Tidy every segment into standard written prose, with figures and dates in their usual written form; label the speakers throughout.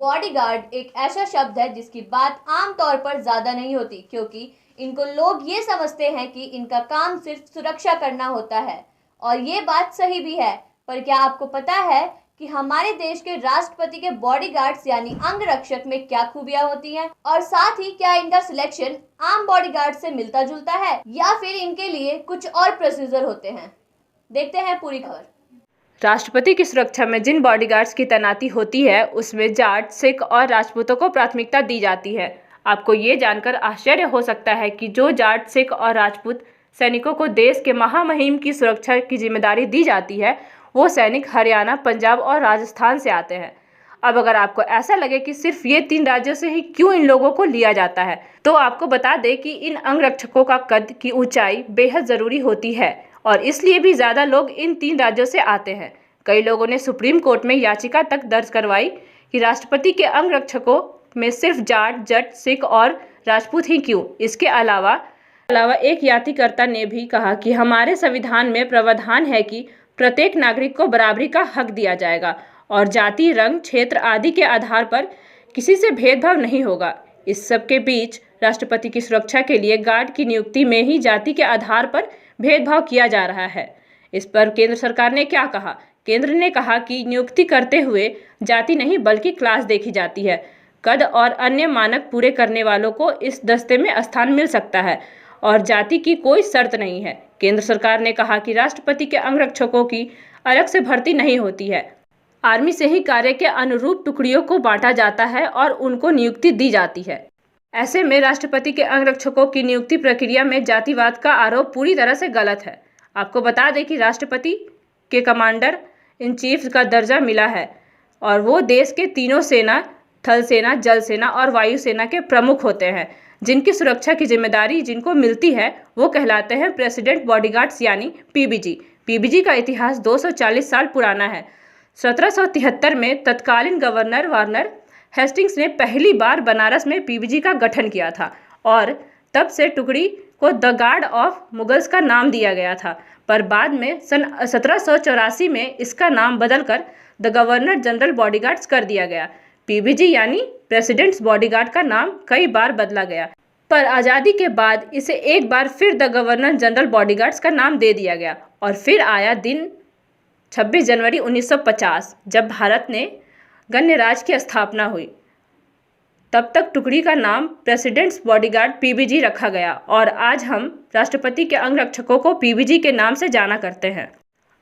Speaker 1: Bodyguard एक ऐसा शब्द है जिसकी बात आमतौर पर ज्यादा नहीं होती, क्योंकि इनको लोग ये समझते हैं कि इनका काम सिर्फ सुरक्षा करना होता है। और ये बात सही भी है, पर क्या आपको पता है कि हमारे देश के राष्ट्रपति के बॉडीगार्ड्स यानी अंगरक्षक में क्या खूबियां होती हैं, और साथ ही क्या इनका सिलेक्शन आम बॉडीगार्ड से मिलता जुलता है या फिर इनके लिए कुछ और प्रोसीजर होते हैं। देखते हैं पूरी खबर।
Speaker 2: राष्ट्रपति की सुरक्षा में जिन बॉडीगार्ड्स की तैनाती होती है उसमें जाट, सिख और राजपूतों को प्राथमिकता दी जाती है। आपको ये जानकर आश्चर्य हो सकता है कि जो जाट, सिख और राजपूत सैनिकों को देश के महामहिम की सुरक्षा की जिम्मेदारी दी जाती है वो सैनिक हरियाणा, पंजाब और राजस्थान से आते हैं। अब अगर आपको ऐसा लगे कि सिर्फ ये 3 राज्यों से ही क्यों इन लोगों को लिया जाता है, तो आपको बता दें कि इन अंगरक्षकों का कद की ऊंचाई बेहद ज़रूरी होती है और इसलिए भी ज़्यादा लोग इन 3 राज्यों से आते हैं। कई लोगों ने सुप्रीम कोर्ट में याचिका तक दर्ज करवाई कि राष्ट्रपति के अंगरक्षकों में सिर्फ जाट, जट, सिख और राजपूत ही क्यों। इसके अलावा एक याचिकाकर्ता ने भी कहा कि हमारे संविधान में प्रावधान है कि प्रत्येक नागरिक को बराबरी का हक दिया जाएगा और जाति, रंग, क्षेत्र आदि के आधार पर किसी से भेदभाव नहीं होगा। इस सब के बीच राष्ट्रपति की सुरक्षा के लिए गार्ड की नियुक्ति में ही जाति के आधार पर भेदभाव किया जा रहा है। इस पर केंद्र सरकार ने क्या कहा? केंद्र ने कहा कि नियुक्ति करते हुए जाति नहीं बल्कि क्लास देखी जाती है। कद और अन्य मानक पूरे करने वालों को इस दस्ते में स्थान मिल सकता है और जाति की कोई शर्त नहीं है। केंद्र सरकार ने कहा कि राष्ट्रपति के अंगरक्षकों की अलग से भर्ती नहीं होती है। आर्मी से ही कार्य के अनुरूप टुकड़ियों को बांटा जाता है और उनको नियुक्ति दी जाती है। ऐसे में राष्ट्रपति के अंगरक्षकों की नियुक्ति प्रक्रिया में जातिवाद का आरोप पूरी तरह से गलत है। आपको बता दें कि राष्ट्रपति के कमांडर इन चीफ का दर्जा मिला है और वो देश के तीनों सेना, थल सेना, जल सेना और वायु सेना के प्रमुख होते हैं। जिनकी सुरक्षा की जिम्मेदारी जिनको मिलती है वो कहलाते हैं प्रेसिडेंट बॉडीगार्ड्स यानी पीबीजी। पीबीजी का इतिहास 240 साल पुराना है। 1773 में तत्कालीन गवर्नर वार्नर हेस्टिंग्स ने पहली बार बनारस में पीबीजी का गठन किया था और तब से टुकड़ी को द गार्ड ऑफ मुगल्स का नाम दिया गया था, पर बाद में सन 1784 में इसका नाम बदलकर द गवर्नर जनरल बॉडीगार्ड्स कर दिया गया। पीबीजी यानी प्रेसिडेंट्स बॉडीगार्ड का नाम कई बार बदला गया, पर आज़ादी के बाद इसे एक बार फिर द गवर्नर जनरल बॉडीगार्ड्स का नाम दे दिया गया। और फिर आया दिन 26 जनवरी 1950 जब भारत ने गणराज्य की स्थापना हुई। तब तक टुकड़ी का नाम प्रेसिडेंट्स बॉडीगार्ड पीबीजी रखा गया और आज हम राष्ट्रपति के अंगरक्षकों को पीबीजी के नाम से जाना करते हैं।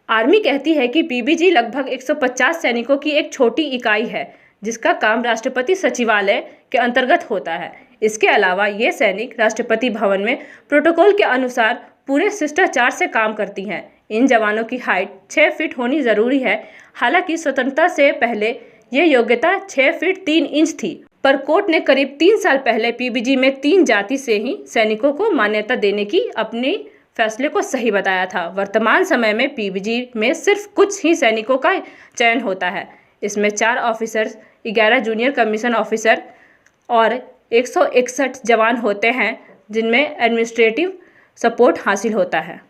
Speaker 2: आर्मी कहती है कि पीबीजी लगभग 150 सैनिकों की एक छोटी इकाई है जिसका काम राष्ट्रपति सचिवालय के अंतर्गत होता है। इसके अलावा ये सैनिक राष्ट्रपति भवन में प्रोटोकॉल के अनुसार पूरे शिष्टाचार से काम करती हैं। इन जवानों की हाइट 6 फीट होनी ज़रूरी है। हालांकि स्वतंत्रता से पहले ये योग्यता 6 फीट 3 इंच थी, पर कोर्ट ने करीब 3 साल पहले पीबीजी में 3 जाति से ही सैनिकों को मान्यता देने की अपने फैसले को सही बताया था। वर्तमान समय में पीबीजी में सिर्फ कुछ ही सैनिकों का चयन होता है। इसमें 4 ऑफिसर्स, 11 जूनियर कमीशन ऑफिसर और 161 जवान होते हैं जिनमें एडमिनिस्ट्रेटिव सपोर्ट हासिल होता है।